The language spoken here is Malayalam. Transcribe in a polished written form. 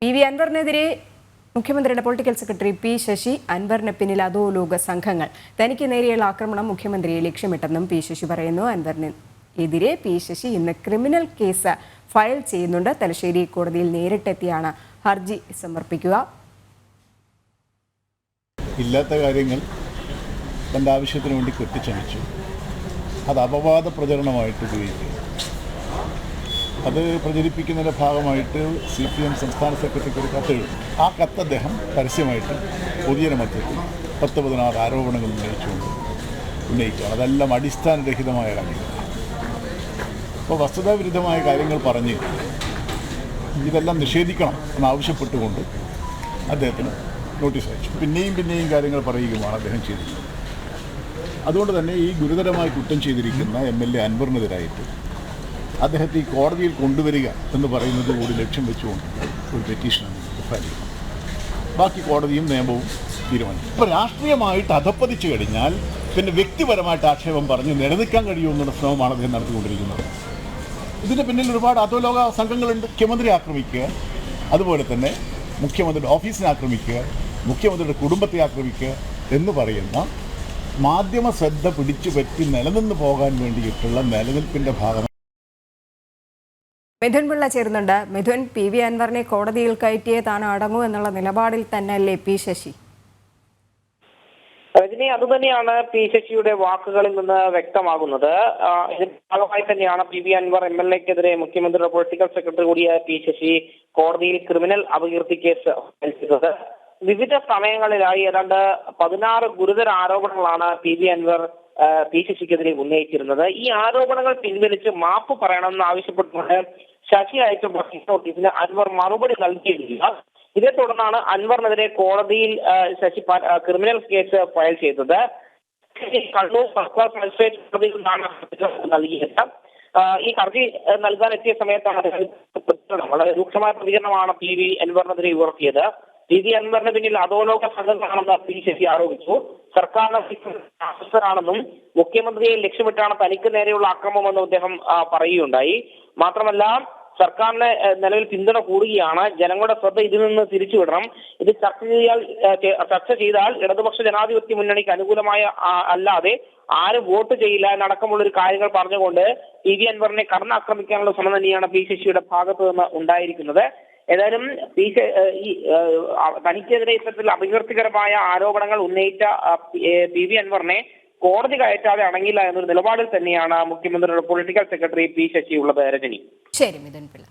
PV അൻവറിനെതിരെ മുഖ്യമന്ത്രിയുടെ പൊളിറ്റിക്കൽ സെക്രട്ടറി പി ശശി അൻവറിന് പിന്നിൽ അധോലോക സംഘങ്ങൾ തനിക്ക് നേരെയുള്ള ആക്രമണം മുഖ്യമന്ത്രിയെ ലക്ഷ്യമിട്ടെന്നും പി ശശി പറയുന്നു. അൻവറിനെതിരെ പി ശശി ഇന്ന് ക്രിമിനൽ കേസ് ഫയൽ ചെയ്യുന്നുണ്ട്. തലശ്ശേരി കോടതിയിൽ നേരിട്ടെത്തിയാണ് ഹർജി സമർപ്പിക്കുക. ഇല്ലാത്ത കാര്യങ്ങൾ തൻ്റെ ആവശ്യത്തിന് വേണ്ടി കെട്ടിച്ചമച്ചു. അത് അപവാദ പ്രചരണമായിട്ട് ഉപയോഗിക്കുക. അത് പ്രചരിപ്പിക്കുന്നതിൻ്റെ ഭാഗമായിട്ട് CPM സംസ്ഥാന സെക്രട്ടറിക്ക് ഒരു കത്തെഴുതും. ആ കത്ത് അദ്ദേഹം പരസ്യമായിട്ട് പൊതുജനമധ്യത്തിൽ 10-16 ആരോപണങ്ങൾ ഉന്നയിക്കുകയാണ്. അതെല്ലാം അടിസ്ഥാനരഹിതമായ കാര്യങ്ങൾ. അപ്പോൾ വസ്തുതാവിരുദ്ധമായ കാര്യങ്ങൾ പറഞ്ഞ് ഇതെല്ലാം നിഷേധിക്കണം എന്നാവശ്യപ്പെട്ടുകൊണ്ട് അദ്ദേഹത്തിന് നോട്ടീസ് അയച്ചു. പിന്നെയും കാര്യങ്ങൾ പറയുകയുമാണ് അദ്ദേഹം ചെയ്തത്. അതുകൊണ്ട് തന്നെ ഈ ഗുരുതരമായി കുറ്റം ചെയ്തിരിക്കുന്ന MLA അൻവറിനെതിരായിട്ട് അദ്ദേഹത്തെ ഈ കോടതിയിൽ കൊണ്ടുവരിക എന്ന് പറയുന്നത് കൂടി ലക്ഷ്യം വെച്ചുകൊണ്ട് ഒരു പെറ്റീഷനാണ് ഫയൽ ചെയ്യുന്നത്. ബാക്കി കോടതിയും നിയമവും തീരുമാനിക്കും. ഇപ്പോൾ രാഷ്ട്രീയമായിട്ട് അധപ്പതിച്ചു കഴിഞ്ഞാൽ പിന്നെ വ്യക്തിപരമായിട്ട് ആക്ഷേപം പറഞ്ഞ് നിലനിൽക്കാൻ കഴിയുമെന്നുള്ള ശ്രമമാണ് അദ്ദേഹം നടത്തിക്കൊണ്ടിരിക്കുന്നത്. ഇതിന് പിന്നിൽ ഒരുപാട് അധോലോക സംഘങ്ങളുണ്ട്. മുഖ്യമന്ത്രി ആക്രമിക്കുക, അതുപോലെ തന്നെ മുഖ്യമന്ത്രിയുടെ ഓഫീസിനെ ആക്രമിക്കുക, മുഖ്യമന്ത്രിയുടെ കുടുംബത്തെ ആക്രമിക്കുക എന്ന് പറയുന്ന മാധ്യമ ശ്രദ്ധ പിടിച്ചു പറ്റി നിലനിന്ന് പോകാൻ വേണ്ടിയിട്ടുള്ള നിലനിൽപ്പിൻ്റെ ഭാഗം. മിഥുൻ പിള്ള ചേരുന്നുണ്ട്. മിഥുൻ, PV അൻവറിനെ കോടതിയിൽ കയറ്റിയേ താൻ അടങ്ങൂ എന്നുള്ള നിലപാടിൽ തന്നെയല്ലേ പി ശശി? രജനി, അതുതന്നെയാണ് പി ശശിയുടെ വാക്കുകളിൽ നിന്ന് വ്യക്തമാകുന്നത്. ഇതിന്റെ ഭാഗമായി തന്നെയാണ് PV അൻവർ MLAക്കെതിരെ മുഖ്യമന്ത്രിയുടെ പൊളിറ്റിക്കൽ സെക്രട്ടറി കൂടിയായ പി ശശി കോടതിയിൽ ക്രിമിനൽ അപകീർത്തി കേസ് ഫയൽ. വിവിധ സമയങ്ങളിലായി ഏതാണ്ട് 16 ഗുരുതര ആരോപണങ്ങളാണ് PV അൻവർ പി ശശിക്കെതിരെ ഉന്നയിച്ചിരുന്നത്. ഈ ആരോപണങ്ങൾ പിൻവലിച്ച് മാപ്പ് പറയണമെന്ന് ആവശ്യപ്പെട്ടുകൊണ്ട് ശശി അയച്ച നോട്ടീസിന് അൻവർ മറുപടി നൽകിയിട്ടില്ല. ഇതേ തുടർന്നാണ് അൻവറിനെതിരെ കോടതിയിൽ ശശി ക്രിമിനൽ കേസ് ഫയൽ ചെയ്തത്. കണ്ണൂർ സർക്കാർ മജിസ്ട്രേറ്റ് കോടതിയിൽ നിന്നാണ് നൽകിയത്. ഈ ഹർജി നൽകാൻ എത്തിയ സമയത്താണ് വളരെ രൂക്ഷമായ പ്രതികരണമാണ് PV അൻവറിനെതിരെ ഉയർത്തിയത്. PV അൻവറിന് പിന്നിൽ അധോലോക സംഘങ്ങളാണെന്ന് പി ശശി ആരോപിച്ചു. സർക്കാരിനാണെന്നും മുഖ്യമന്ത്രിയെ ലക്ഷ്യമിട്ടാണ് തനിക്ക് നേരെയുള്ള ആക്രമണമെന്നും അദ്ദേഹം പറയുകയുണ്ടായി. മാത്രമല്ല, സർക്കാരിന് നിലവിൽ പിന്തുണ കൂടുകയാണ്. ജനങ്ങളുടെ ശ്രദ്ധ ഇതിൽ നിന്ന് തിരിച്ചുവിടണം. ഇത് ചർച്ച ചെയ്താൽ ഇടതുപക്ഷ ജനാധിപത്യ മുന്നണിക്ക് അനുകൂലമായ അല്ലാതെ ആരും വോട്ട് ചെയ്യില്ല എന്നടക്കമുള്ളൊരു കാര്യങ്ങൾ പറഞ്ഞുകൊണ്ട് PV അൻവറിനെ കടന്നാക്രമിക്കാനുള്ള ശ്രമം തന്നെയാണ് പി ശശിയുടെ ഭാഗത്തു നിന്ന് ഉണ്ടായിരിക്കുന്നത്. ഏതായാലും തനിക്കെതിരെ ഇത്തരത്തിൽ അപകീർത്തികരമായ ആരോപണങ്ങൾ ഉന്നയിച്ച PV അൻവറിനെ കോടതി കയറ്റാതെ അടങ്ങില്ല എന്നൊരു നിലപാടിൽ തന്നെയാണ് മുഖ്യമന്ത്രിയുടെ പൊളിറ്റിക്കൽ സെക്രട്ടറി പി ശശി ഉള്ളത്. രജനി. ശരി, മിഥുൻ പിള്ള.